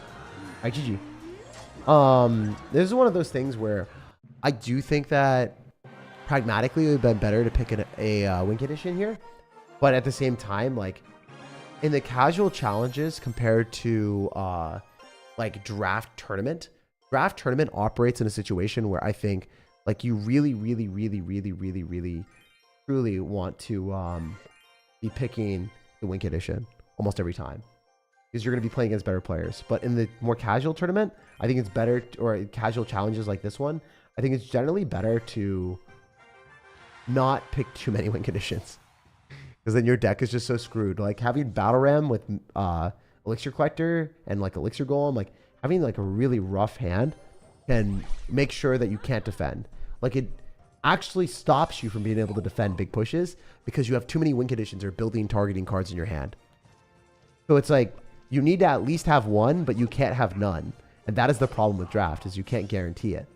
Alright, GG. This is one of those things where I do think that pragmatically it would have been better to pick a Wink Edition here. But at the same time, like, in the casual challenges compared to, like, Draft Tournament operates in a situation where I think, like, you really, truly want to be picking the Wink Edition almost every time. Because you're going to be playing against better players. But in the more casual tournament, I think it's better, or casual challenges like this one, I think it's generally better to not pick too many Wink Editions. Because then your deck is just so screwed. Like, having Battle Ram with Elixir Collector and, like, Elixir Golem, like, having, like, a really rough hand can make sure that you can't defend. Like, it actually stops you from being able to defend big pushes because you have too many Wink Editions or building targeting cards in your hand. So it's like, you need to at least have one, but you can't have none. And that is the problem with draft, is you can't guarantee it.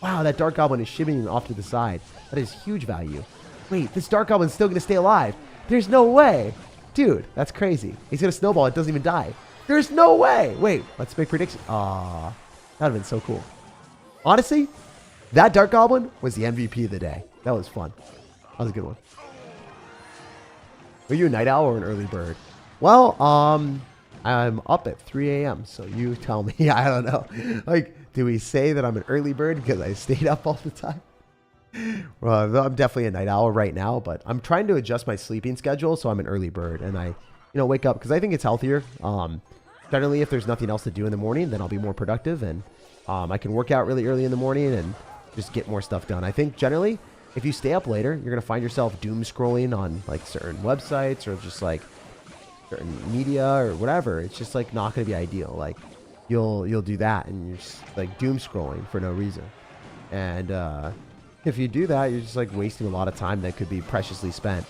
Wow, that Dark Goblin is shimmying off to the side. That is huge value. Wait, this Dark Goblin's still going to stay alive. There's no way. Dude, that's crazy. He's going to snowball. It doesn't even die. There's no way. Wait, let's make prediction. Ah, that would have been so cool. Honestly, that Dark Goblin was the MVP of the day. That was fun. That was a good one. Are you a night owl or an early bird? Well, I'm up at 3 a.m. So you tell me. I don't know. Like, do we say that I'm an early bird because I stayed up all the time? Well, I'm definitely a night owl right now, but I'm trying to adjust my sleeping schedule so I'm an early bird and I, wake up because I think it's healthier. Generally, if there's nothing else to do in the morning, then I'll be more productive and I can work out really early in the morning and just get more stuff done. I think generally, if you stay up later, you're going to find yourself doom scrolling on like certain websites or just like certain media or whatever. It's just like not going to be ideal. Like you'll do that and you're just like doom scrolling for no reason. And if you do that, you're just like wasting a lot of time that could be preciously spent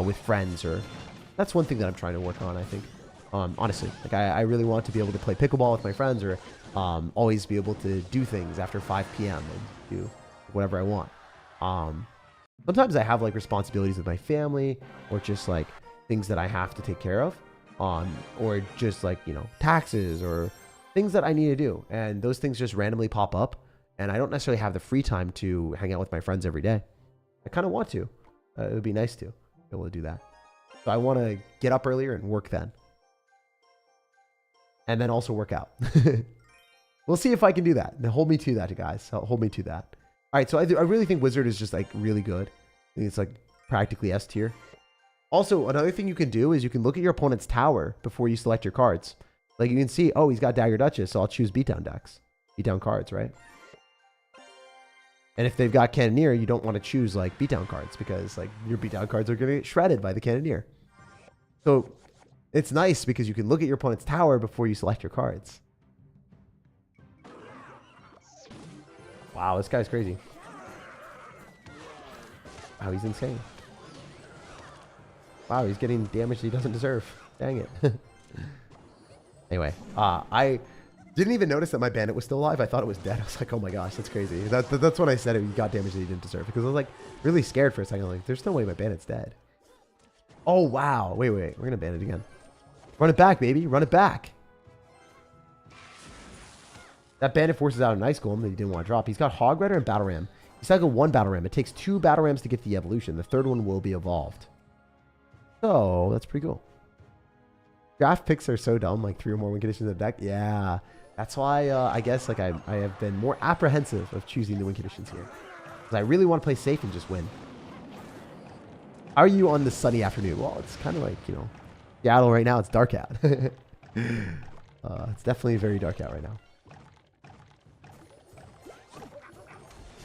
with friends. Or that's one thing that I'm trying to work on, I think. Honestly, like I really want to be able to play pickleball with my friends or always be able to do things after 5 p.m. and do whatever I want. Sometimes I have like responsibilities with my family or just like things that I have to take care of, or just like, taxes or things that I need to do. And those things just randomly pop up and I don't necessarily have the free time to hang out with my friends every day. I kind of want to. It would be nice to be able to do that. So I want to get up earlier and work then. And then also work out. We'll see if I can do that. Now hold me to that, guys. Hold me to that. All right, so I really think Wizard is just like really good. I think it's like practically S tier. Also, another thing you can do is you can look at your opponent's tower before you select your cards. Like you can see, oh, he's got Dagger Duchess, so I'll choose beatdown decks. Beatdown cards, right? And if they've got Cannoneer, you don't want to choose like beatdown cards because like your beatdown cards are going to get shredded by the Cannoneer. So It's nice because you can look at your opponent's tower before you select your cards. Wow, this guy's crazy. Wow, he's insane. Wow, he's getting damage that he doesn't deserve. Dang it. Anyway, I didn't even notice that my bandit was still alive. I thought it was dead. I was like, oh my gosh, that's crazy. That's when I said it. He got damage that he didn't deserve. Because I was like really scared for a second. Like, there's no way my bandit's dead. Oh, wow. Wait. We're going to ban it again. Run it back, baby. Run it back. That bandit forces out an ice golem that he didn't want to drop. He's got Hog Rider and Battle Ram. He's cycled 1 Battle Ram. It takes 2 Battle Rams to get the evolution. The third one will be evolved. So, that's pretty cool. Draft picks are so dumb. Like 3 or more win conditions in the deck. Yeah. That's why I guess like I have been more apprehensive of choosing the win conditions here. Because I really want to play safe and just win. How are you on this sunny afternoon? Well, it's kind of like, you know, Seattle right now. It's dark out. It's definitely very dark out right now.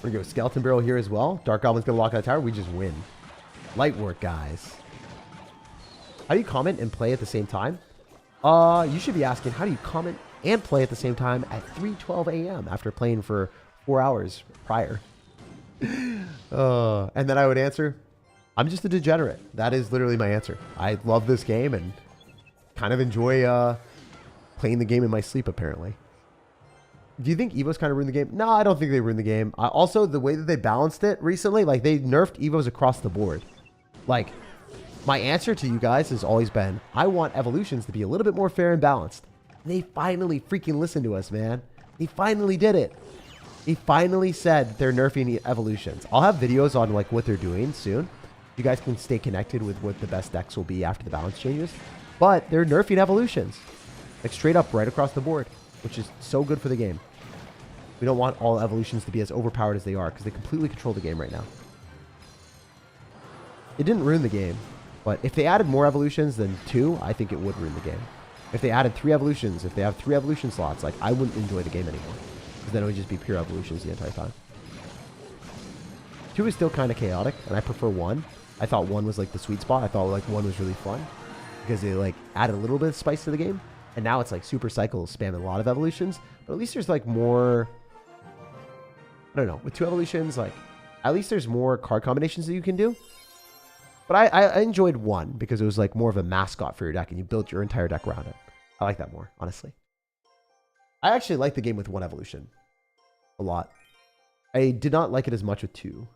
We're going to go Skeleton Barrel here as well. Dark Goblin's going to lock out the tower. We just win. Light work, guys. How do you comment and play at the same time? You should be asking, how do you comment and play at the same time at 3:12 a.m. after playing for 4 hours prior? And then I would answer, I'm just a degenerate. That is literally my answer. I love this game and kind of enjoy playing the game in my sleep, apparently. Do you think Evo's kind of ruined the game? No, I don't think they ruined the game. Also, the way that they balanced it recently, like they nerfed Evos across the board. Like, my answer to you guys has always been, I want evolutions to be a little bit more fair and balanced. And they finally freaking listened to us, man. They finally did it. They finally said they're nerfing evolutions. I'll have videos on like what they're doing soon. You guys can stay connected with what the best decks will be after the balance changes. But they're nerfing evolutions. Like straight up right across the board, which is so good for the game. We don't want all evolutions to be as overpowered as they are because they completely control the game right now. It didn't ruin the game, but if they added more evolutions than 2, I think it would ruin the game. If they added 3 evolutions, if they have 3 evolution slots, like I wouldn't enjoy the game anymore because then it would just be pure evolutions the entire time. 2 is still kind of chaotic, and I prefer 1. I thought 1 was like the sweet spot. I thought like 1 was really fun because it like added a little bit of spice to the game, and now it's like super cycles spamming a lot of evolutions. But at least there's like more. I don't know. With 2 evolutions, like, at least there's more card combinations that you can do. But I enjoyed 1 because it was, like, more of a mascot for your deck, and you built your entire deck around it. I like that more, honestly. I actually like the game with 1 evolution a lot. I did not like it as much with 2.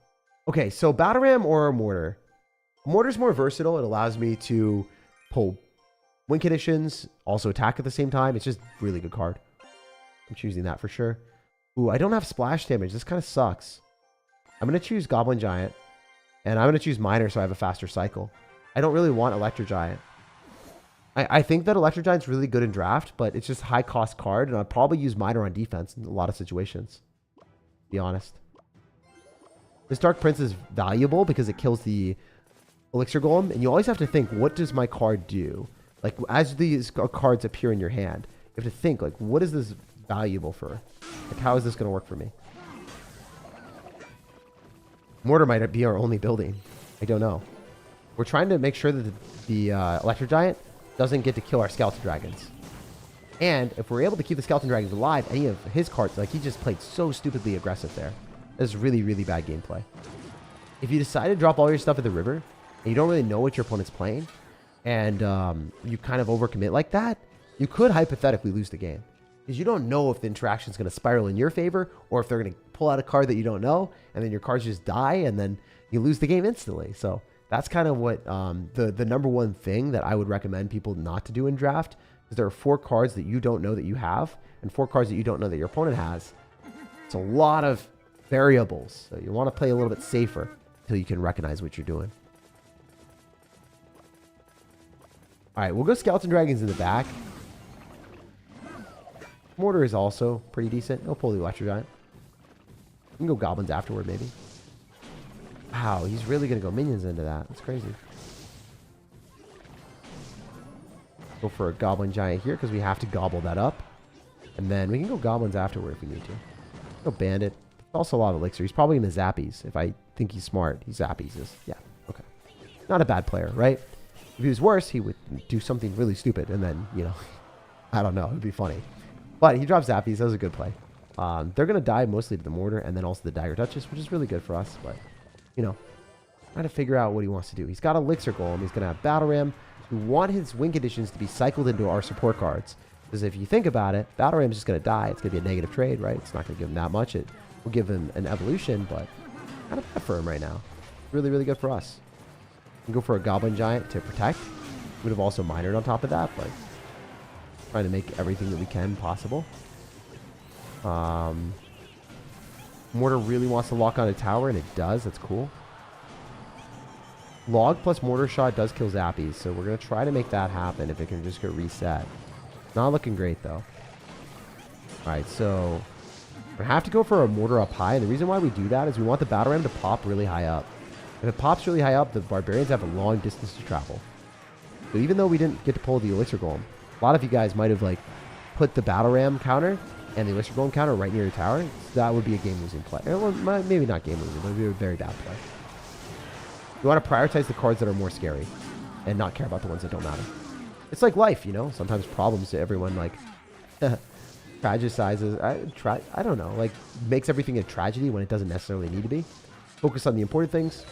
Okay, so Battle Ram or Mortar? Mortar's more versatile. It allows me to pull win conditions, also attack at the same time. It's just a really good card. I'm choosing that for sure. Ooh, I don't have splash damage. This kind of sucks. I'm going to choose Goblin Giant. And I'm going to choose Miner so I have a faster cycle. I don't really want Electro Giant. I think that Electro Giant's really good in draft, but it's just a high cost card. And I'd probably use Miner on defense in a lot of situations. To be honest. This Dark Prince is valuable because it kills the Elixir Golem. And you always have to think, what does my card do? Like, as these cards appear in your hand, you have to think, like, what is this valuable for? Like, how is this going to work for me? Mortar might be our only building. I don't know. We're trying to make sure that the Electro Giant doesn't get to kill our Skeleton Dragons. And if we're able to keep the Skeleton Dragons alive, any of his cards, like he just played so stupidly aggressive there. That's really, really bad gameplay. If you decide to drop all your stuff at the river, and you don't really know what your opponent's playing, and you kind of overcommit like that, you could hypothetically lose the game. Because you don't know if the interaction is going to spiral in your favor or if they're going to pull out a card that you don't know and then your cards just die and then you lose the game instantly. So that's kind of what the number one thing that I would recommend people not to do in draft is there are 4 cards that you don't know that you have and 4 cards that you don't know that your opponent has. It's a lot of variables. So you want to play a little bit safer until you can recognize what you're doing. All right, we'll go Skeleton Dragons in the back. Mortar is also pretty decent. He'll pull the Electro Giant. We can go Goblins afterward, maybe. Wow, he's really going to go Minions into that. That's crazy. Go for a Goblin Giant here because we have to gobble that up. And then we can go Goblins afterward if we need to. Go Bandit. Also a lot of Elixir. He's probably going to Zappies. If I think he's smart, he Zappies. Yeah, okay. Not a bad player, right? If he was worse, he would do something really stupid, and then, you know, I don't know, it'd be funny. But he drops Zappies. That was a good play. They're going to die mostly to the Mortar and then also the Dagger Duchess, which is really good for us. But, you know, trying to figure out what he wants to do. He's got Elixir Golem. He's going to have Battle Ram. We want his win conditions to be cycled into our support cards. Because if you think about it, Battle Ram is just going to die. It's going to be a negative trade, right? It's not going to give him that much. It will give him an evolution, but kind of bad for him right now. Really, really good for us. We can go for a Goblin Giant to protect. Would have also minored on top of that, but trying to make everything that we can possible. Mortar really wants to lock on a tower, and it does. That's cool. Log plus Mortar Shot does kill Zappies, so we're going to try to make that happen if it can just get reset. Not looking great, though. Alright, so we're going to have to go for a Mortar up high, and the reason why we do that is we want the Battle Ram to pop really high up. If it pops really high up, the Barbarians have a long distance to travel. So even though we didn't get to pull the Elixir Golem, a lot of you guys might have, like, put the Battle Ram counter and the Elixir Golem counter right near your tower. So that would be a game-losing play. Well, maybe not game-losing, but it would be a very bad play. You want to prioritize the cards that are more scary and not care about the ones that don't matter. It's like life, you know? Sometimes problems to everyone, like, tragicizes. I don't know. Like, makes everything a tragedy when it doesn't necessarily need to be. Focus on the important things.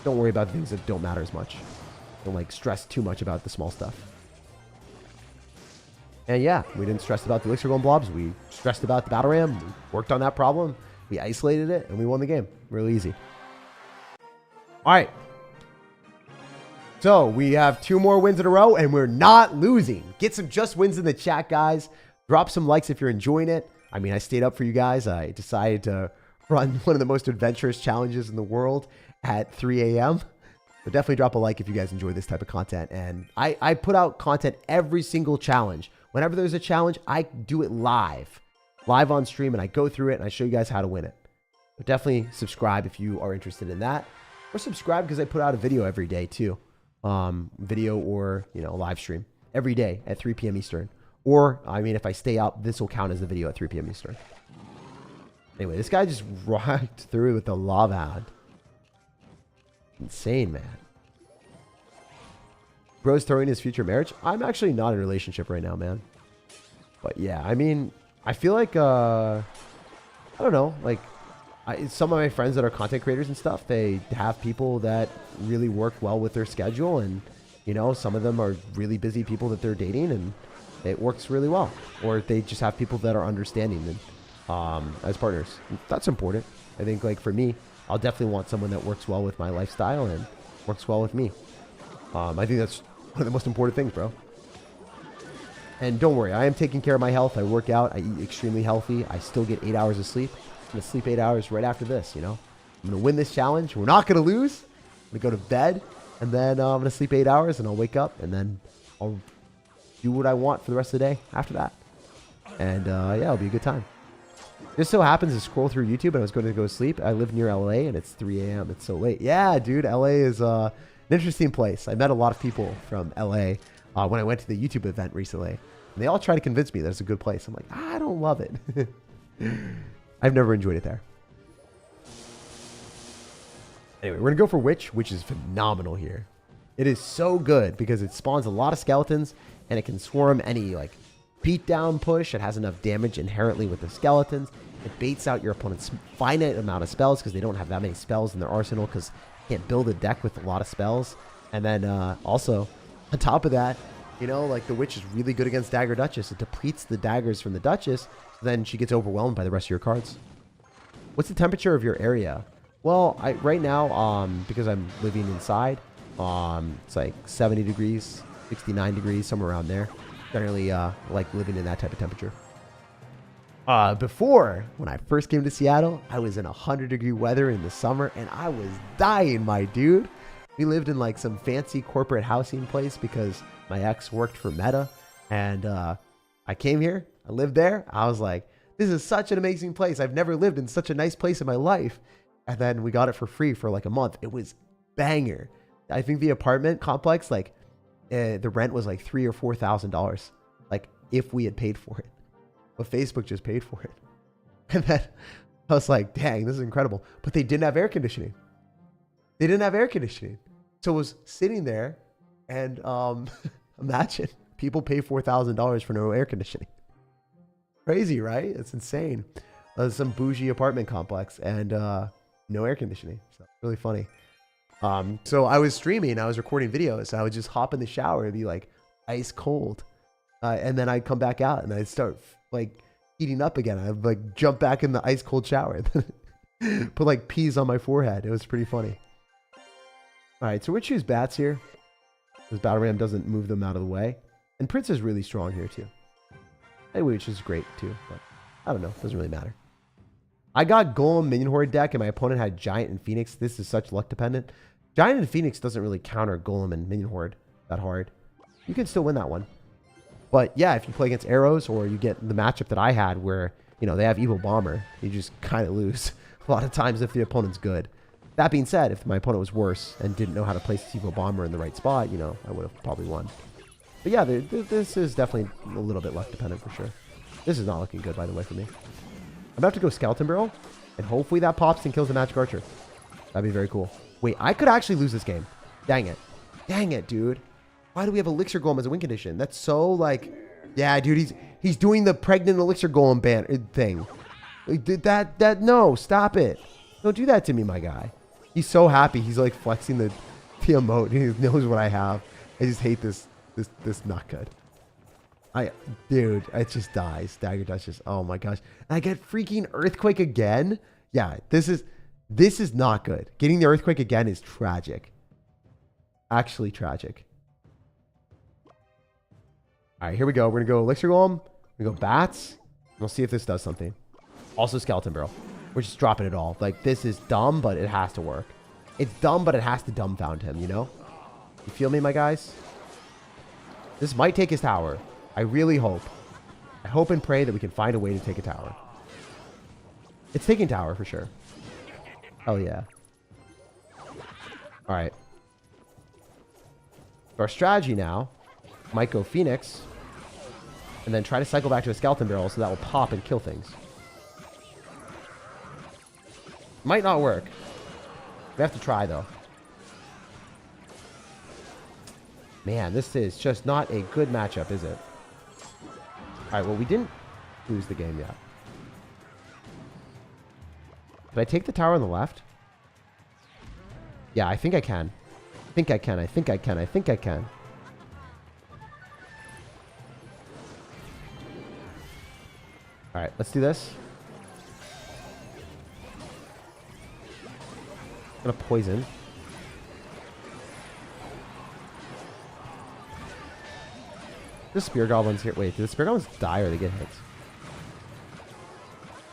Don't worry about the things that don't matter as much. Don't, like, stress too much about the small stuff. And yeah, we didn't stress about the Elixir Golem blobs. We stressed about the Battle Ram. We worked on that problem. We isolated it, and we won the game. Really easy. All right. So we have 2 more wins in a row, and we're not losing. Get some just wins in the chat, guys. Drop some likes if you're enjoying it. I mean, I stayed up for you guys. I decided to run one of the most adventurous challenges in the world at 3 a.m. So definitely drop a like if you guys enjoy this type of content. And I put out content every single challenge. Whenever there's a challenge, I do it live on stream, and I go through it and I show you guys how to win it. But definitely subscribe if you are interested in that, or subscribe because I put out a video every day too. Video or, you know, a live stream every day at 3 p.m. Eastern. Or, I mean, if I stay up, this will count as a video at 3 p.m. Eastern. Anyway, this guy just rocked through with the Lava Hound. Insane, man. Bro's throwing his future marriage. I'm actually not in a relationship right now, man. But yeah, I mean, I feel like, I don't know, like, some of my friends that are content creators and stuff, they have people that really work well with their schedule, and, you know, some of them are really busy people that they're dating, and it works really well. Or they just have people that are understanding and, as partners. That's important. I think, like, for me, I'll definitely want someone that works well with my lifestyle and works well with me. I think that's one of the most important things, bro. And don't worry, I am taking care of my health. I work out. I eat extremely healthy. I still get 8 hours of sleep. I'm going to sleep 8 hours right after this, you know. I'm going to win this challenge. We're not going to lose. I'm going to go to bed, and then I'm going to sleep 8 hours, and I'll wake up, and then I'll do what I want for the rest of the day after that. And, yeah, it'll be a good time. Just so happens to scroll through YouTube, and I was going to go sleep. I live near LA, and it's 3 a.m. It's so late. Yeah, dude, LA is an interesting place. I met a lot of people from LA when I went to the YouTube event recently. And they all try to convince me that it's a good place. I'm like, I don't love it. I've never enjoyed it there. Anyway, we're going to go for Witch, which is phenomenal here. It is so good because it spawns a lot of skeletons, and it can swarm any, like, beatdown push. It has enough damage inherently with the skeletons. It baits out your opponent's finite amount of spells because they don't have that many spells in their arsenal because they can't build a deck with a lot of spells. And then also, on top of that, you know, like, the Witch is really good against Dagger Duchess. It depletes the daggers from the Duchess, so then she gets overwhelmed by the rest of your cards. What's the temperature of your area? Well, right now, because I'm living inside, it's like 70 degrees, 69 degrees, somewhere around there. Generally, like living in that type of temperature. Before, when I first came to Seattle, I was in 100-degree weather in the summer, and I was dying, my dude. We lived in, like, some fancy corporate housing place because my ex worked for Meta, and I came here. I lived there. I was like, this is such an amazing place. I've never lived in such a nice place in my life. And then we got it for free for like a month. It was banger. I think the apartment complex, like, the rent was like $3,000 or $4,000, like, if we had paid for it. But Facebook just paid for it. And then I was like, dang, this is incredible. But they didn't have air conditioning. They didn't have air conditioning. So it was sitting there And imagine people pay $4,000 for no air conditioning. Crazy, right? It's insane. Some bougie apartment complex and no air conditioning. So really funny. So I was streaming, I was recording videos. I would just hop in the shower and be like ice cold. And then I'd come back out and I'd start like heating up again. I'd like jump back in the ice cold shower. Put like peas on my forehead. It was pretty funny. All right, so we're choose bats here. This battle ram doesn't move them out of the way. And Prince is really strong here too. Anyway, which is great too. But I don't know. Doesn't really matter. I got Golem Minion Horde deck and my opponent had Giant and Phoenix. This is such luck dependent. Giant and Phoenix doesn't really counter Golem and Minion Horde that hard. You can still win that one. But yeah, if you play against arrows or you get the matchup that I had where, you know, they have Evil Bomber, you just kind of lose a lot of times if the opponent's good. That being said, if my opponent was worse and didn't know how to place this Evil Bomber in the right spot, you know, I would have probably won. But yeah, this is definitely a little bit luck dependent for sure. This is not looking good, by the way, for me. I'm about to go Skeleton Barrel, and hopefully that pops and kills the Magic Archer. That'd be very cool. Wait, I could actually lose this game. Dang it. Dang it, dude. Why do we have Elixir Golem as a win condition? That's so, like... Yeah, dude, he's doing the pregnant Elixir Golem thing. No, stop it. Don't do that to me, my guy. He's so happy. He's, like, flexing the emote. He knows what I have. I just hate this not good. Dude, it just dies. Dagger Duchess. Oh my gosh. And I get freaking Earthquake again. Yeah, this is not good. Getting the Earthquake again is tragic. Actually tragic. All right, here we go. We're going to go Elixir Golem. We're going to go Bats. We'll see if this does something. Also Skeleton Barrel. We're just dropping it all. Like, this is dumb, but it has to work. It's dumb, but it has to dumbfound him, you know? You feel me, my guys? This might take his tower. I really hope. I hope and pray that we can find a way to take a tower. It's taking tower for sure. Oh, yeah. All right. Our strategy now might go Phoenix and then try to cycle back to a Skeleton Barrel so that will pop and kill things. Might not work. We have to try, though. Man, this is just not a good matchup, is it? All right, well, we didn't lose the game yet. Did I take the tower on the left? Yeah, I think I can. I think I can. I think I can. I think I can. All right, let's do this. I'm gonna poison. The Spear Goblins here. Wait, do the Spear Goblins die or they get hit?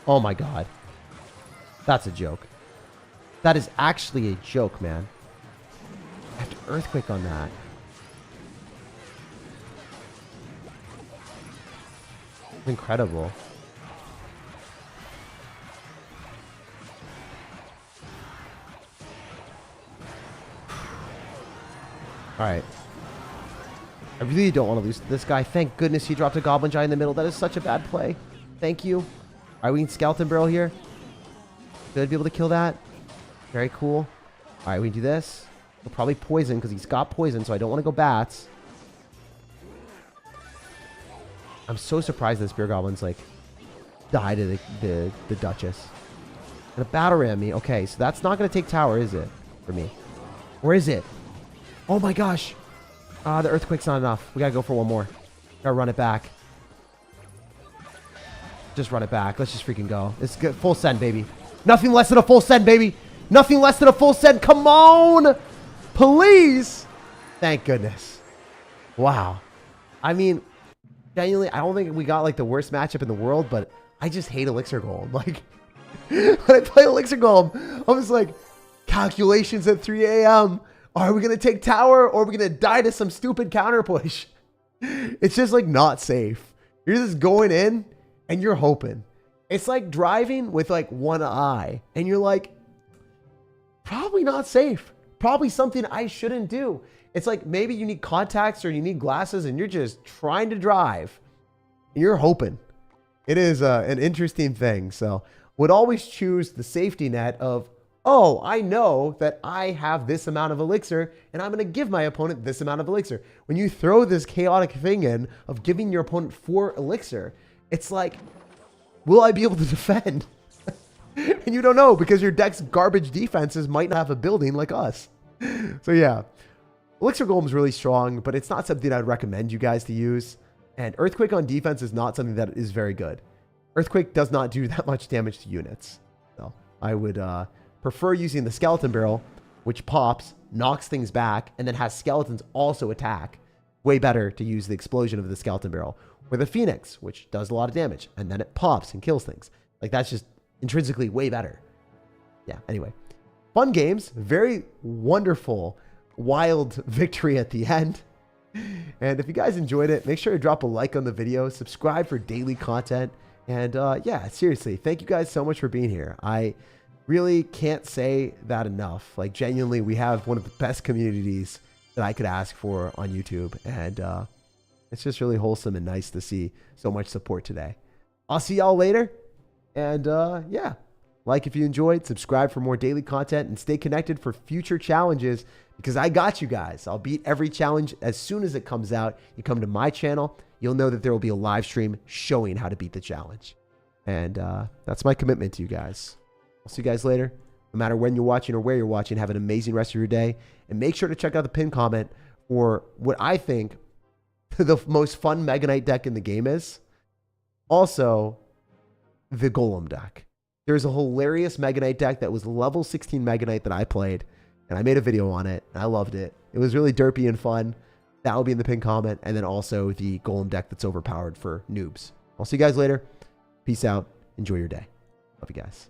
Oh my god. That's a joke. That is actually a joke, man. I have to Earthquake on that. Incredible. Alright. I really don't want to lose to this guy. Thank goodness he dropped a Goblin Giant in the middle. That is such a bad play. Thank you. Alright, we can Skeleton Barrel here. Should be able to kill that. Very cool. Alright, we can do this. We'll probably poison because he's got poison, so I don't want to go Bats. I'm so surprised that Spear Goblins, like, die to the Duchess. And a Battle Ram me. Okay, so that's not going to take tower, is it? For me. Or is it? Oh my gosh. The Earthquake's not enough. We gotta go for one more. Gotta run it back. Just run it back. Let's just freaking go. It's good. Full send, baby. Nothing less than a full send, baby. Nothing less than a full send. Come on. Please. Thank goodness. Wow. I mean, genuinely, I don't think we got like the worst matchup in the world, but I just hate Elixir Golem. Like, when I play Elixir Golem, I was like, calculations at 3 a.m. Are we going to take tower or are we going to die to some stupid counter push? It's just like not safe. You're just going in and you're hoping. It's like driving with like one eye and you're like, probably not safe. Probably something I shouldn't do. It's like maybe you need contacts or you need glasses and you're just trying to drive. And you're hoping. It is an interesting thing. So would always choose the safety net of oh, I know that I have this amount of elixir and I'm going to give my opponent this amount of elixir. When you throw this chaotic thing in of giving your opponent 4 elixir, it's like, will I be able to defend? And you don't know because your deck's garbage defenses might not have a building like us. So yeah, Elixir Golem's really strong, but it's not something I'd recommend you guys to use. And Earthquake on defense is not something that is very good. Earthquake does not do that much damage to units. So I would prefer using the Skeleton Barrel, which pops, knocks things back, and then has skeletons also attack. Way better to use the explosion of the Skeleton Barrel. Or the Phoenix, which does a lot of damage, and then it pops and kills things. Like, that's just intrinsically way better. Yeah, anyway. Fun games. Very wonderful, wild victory at the end. And if you guys enjoyed it, make sure to drop a like on the video, subscribe for daily content. And yeah, seriously, thank you guys so much for being here. I really can't say that enough. Like, genuinely, we have one of the best communities that I could ask for on YouTube. And it's just really wholesome and nice to see so much support today. I'll see y'all later. And yeah, like if you enjoyed, subscribe for more daily content, and stay connected for future challenges because I got you guys. I'll beat every challenge as soon as it comes out. You come to my channel, you'll know that there will be a live stream showing how to beat the challenge. And that's my commitment to you guys. I'll see you guys later. No matter when you're watching or where you're watching, have an amazing rest of your day. And make sure to check out the pinned comment for what I think the most fun Mega Knight deck in the game is. Also, the Golem deck. There's a hilarious Mega Knight deck that was level 16 Mega Knight that I played. And I made a video on it. And I loved it. It was really derpy and fun. That will be in the pinned comment. And then also the Golem deck that's overpowered for noobs. I'll see you guys later. Peace out. Enjoy your day. Love you guys.